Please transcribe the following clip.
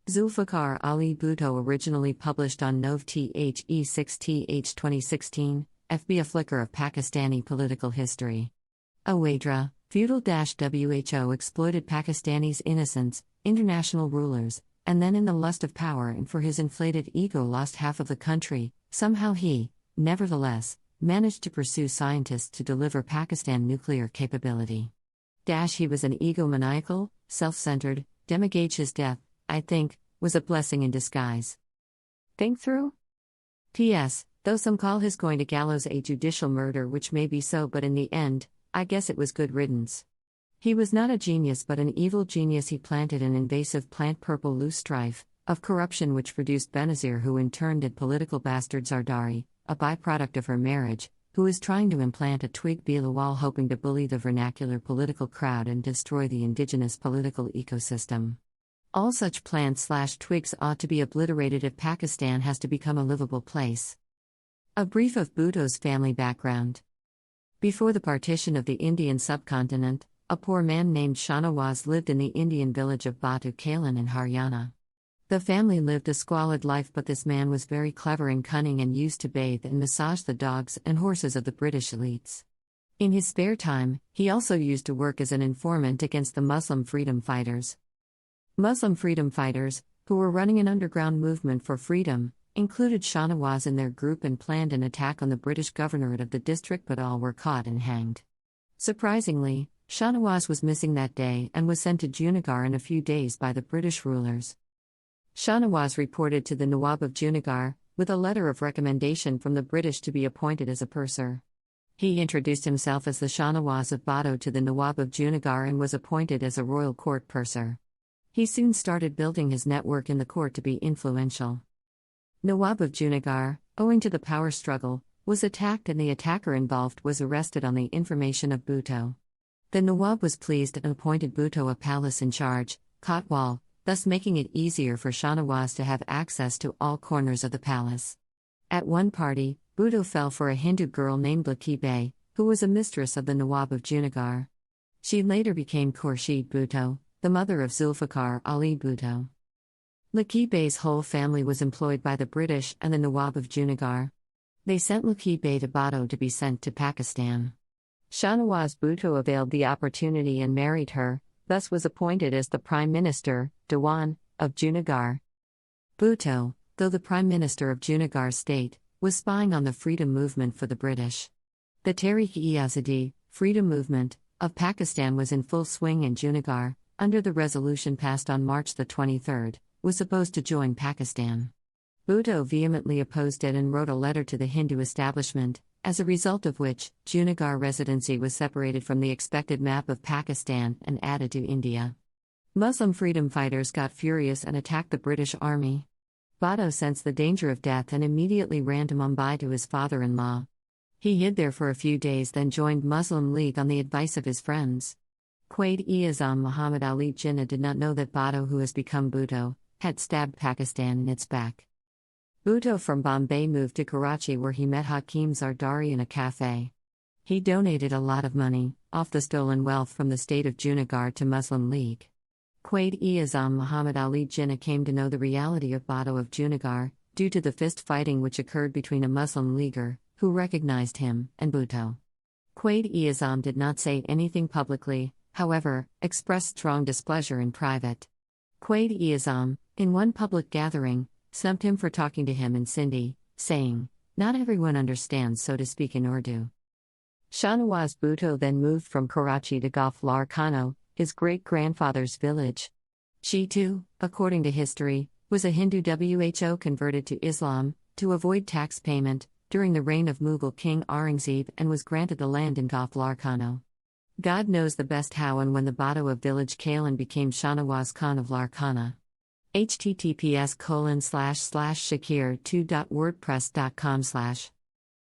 Zulfikar Ali Bhutto, originally published on Nov The 6th 2016, FB, a flicker of Pakistani political history. WADERA, feudal-WHO exploited Pakistanis' innocence, international rulers, and then in the lust of power and for his inflated ego lost half of the country. Somehow he, nevertheless, managed to pursue scientists to deliver Pakistan nuclear capability. He was an egomaniacal, self-centered, demagogue. His death, I think, was a blessing in disguise. Think through? P.S. Though some call his going to gallows a judicial murder, which may be so, but in the end, I guess it was good riddance. He was not a genius but an evil genius. He planted an invasive plant, purple loose strife, of corruption which produced Nenazir, who in turn did political bastard Zardari, a byproduct of her marriage, who is trying to implant a twig Bilawal, hoping to bully the vernacular political crowd and destroy the indigenous political ecosystem. All such plants/twigs ought to be obliterated if Pakistan has to become a livable place. A brief of Bhutto's family background. Before the partition of the Indian subcontinent, a poor man named Shahnawaz lived in the Indian village of Batu Kalan in Haryana. The family lived a squalid life, but this man was very clever and cunning and used to bathe and massage the dogs and horses of the British elites. In his spare time, he also used to work as an informant against the Muslim freedom fighters. Muslim freedom fighters, who were running an underground movement for freedom, included Shahnawaz in their group and planned an attack on the British governorate of the district, but all were caught and hanged. Surprisingly, Shahnawaz was missing that day and was sent to Junagadh in a few days by the British rulers. Shahnawaz reported to the Nawab of Junagadh, with a letter of recommendation from the British to be appointed as a purser. He introduced himself as the Shahnawaz of Bhutto to the Nawab of Junagadh and was appointed as a royal court purser. He soon started building his network in the court to be influential. Nawab of Junagadh, owing to the power struggle, was attacked and the attacker involved was arrested on the information of Bhutto. The Nawab was pleased and appointed Bhutto a palace in charge, Kotwal, thus making it easier for Shahnawaz to have access to all corners of the palace. At one party, Bhutto fell for a Hindu girl named Laki Bey, who was a mistress of the Nawab of Junagadh. She later became Khurshid Bhutto, the mother of Zulfikar Ali Bhutto. Laki Bey's whole family was employed by the British and the Nawab of Junagadh. They sent Laki Bey to Bhutto to be sent to Pakistan. Shahnawaz Bhutto availed the opportunity and married her, thus was appointed as the Prime Minister, Dewan, of Junagadh. Bhutto, though the Prime Minister of Junagadh state, was spying on the freedom movement for the British. The Tehreek-e-Azadi, freedom movement, of Pakistan was in full swing in Junagadh, under the resolution passed on March 23, was supposed to join Pakistan. Bhutto vehemently opposed it and wrote a letter to the Hindu establishment, as a result of which, Junagadh residency was separated from the expected map of Pakistan and added to India. Muslim freedom fighters got furious and attacked the British army. Bhutto sensed the danger of death and immediately ran to Mumbai to his father-in-law. He hid there for a few days, then joined Muslim League on the advice of his friends. Quaid-e-Azam Muhammad Ali Jinnah did not know that Bhutto, who has become Bhutto, had stabbed Pakistan in its back. Bhutto from Bombay moved to Karachi, where he met Hakim Zardari in a cafe. He donated a lot of money, off the stolen wealth from the state of Junagadh, to Muslim League. Quaid-e-Azam Muhammad Ali Jinnah came to know the reality of Bhutto of Junagadh, due to the fist fighting which occurred between a Muslim leaguer, who recognized him, and Bhutto. Quaid-e-Azam did not say anything publicly, however, expressed strong displeasure in private. Quaid-e-Azam, in one public gathering, snubbed him for talking to him in Sindhi, saying, "Not everyone understands, so to speak, in Urdu." Shahnawaz Bhutto then moved from Karachi to Gaflar Khano, his great-grandfather's village. She too, according to history, was a Hindu who converted to Islam, to avoid tax payment, during the reign of Mughal King Aurangzeb, and was granted the land in Gaflar Khano. God knows the best how and when the Bhutto of village Kalan became Shahnawaz Khan of Larkana. https://shakir2.wordpress.com/